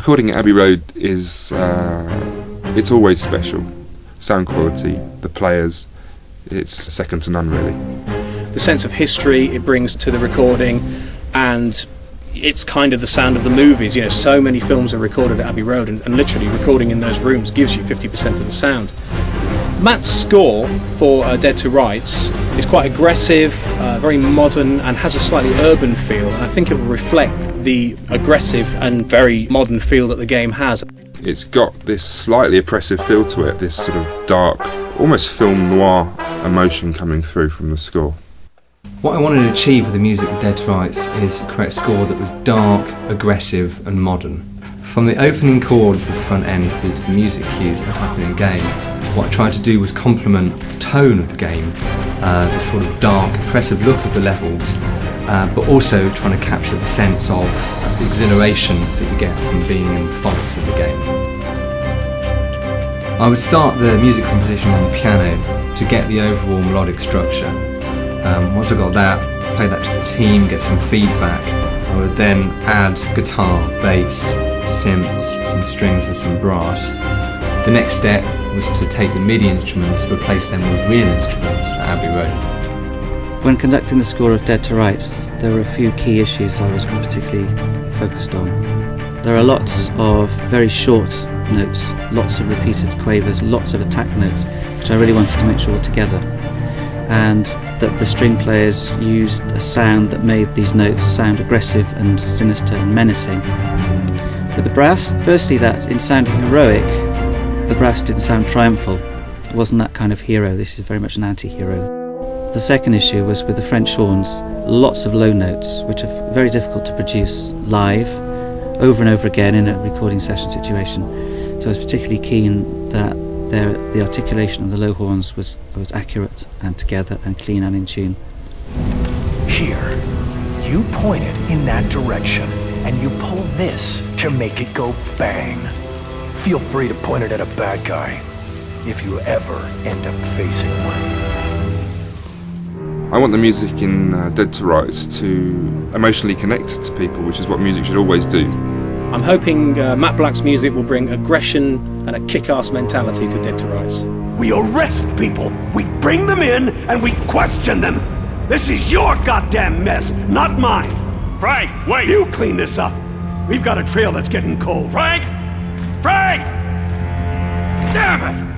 Recording at Abbey Road is it's always special. Sound quality, the players, it's second to none really. The sense of history it brings to the recording, and it's kind of the sound of the movies. You know, so many films are recorded at Abbey Road, and literally recording in those rooms gives you 50% of the sound. Matt's score for Dead to Rights is quite aggressive, very modern, and has a slightly urban feel, and I think it will reflect the aggressive and very modern feel that the game has. It's got this slightly oppressive feel to it, this sort of dark, almost film noir emotion coming through from the score. What I wanted to achieve with the music of Dead to Rights is to create a score that was dark, aggressive and modern. From the opening chords at the front end through to the music cues that happen in game, what I tried to do was complement the tone of the game, the sort of dark, oppressive look of the levels, but also trying to capture the sense of the exhilaration that you get from being in the fights of the game. I would start the music composition on the piano to get the overall melodic structure. Once I got that, play that to the team, get some feedback. I would then add guitar, bass, synths, some strings and some brass. The next step was to take the MIDI instruments, replace them with real instruments at Abbey Road. When conducting the score of Dead to Rights, there were a few key issues I was particularly focused on. There are lots of very short notes, lots of repeated quavers, lots of attack notes, which I really wanted to make sure were together, and that the string players used a sound that made these notes sound aggressive and sinister and menacing. With the brass, firstly, that in sounding heroic, the brass didn't sound triumphal. It wasn't that kind of hero. This is very much an anti-hero. The second issue was with the French horns, lots of low notes, which are very difficult to produce live, over and over again in a recording session situation. So I was particularly keen that the articulation of the low horns was accurate and together and clean and in tune. Here, you point it in that direction, and you pull this to make it go bang. Feel free to point it at a bad guy, if you ever end up facing one. I want the music in Dead to Rights to emotionally connect to people, which is what music should always do. I'm hoping Matt Black's music will bring aggression and a kick-ass mentality to Dead to Rights. We arrest people, we bring them in, and we question them. This is your goddamn mess, not mine. Frank, wait! You clean this up. We've got a trail that's getting cold. Frank! Frank! Damn it!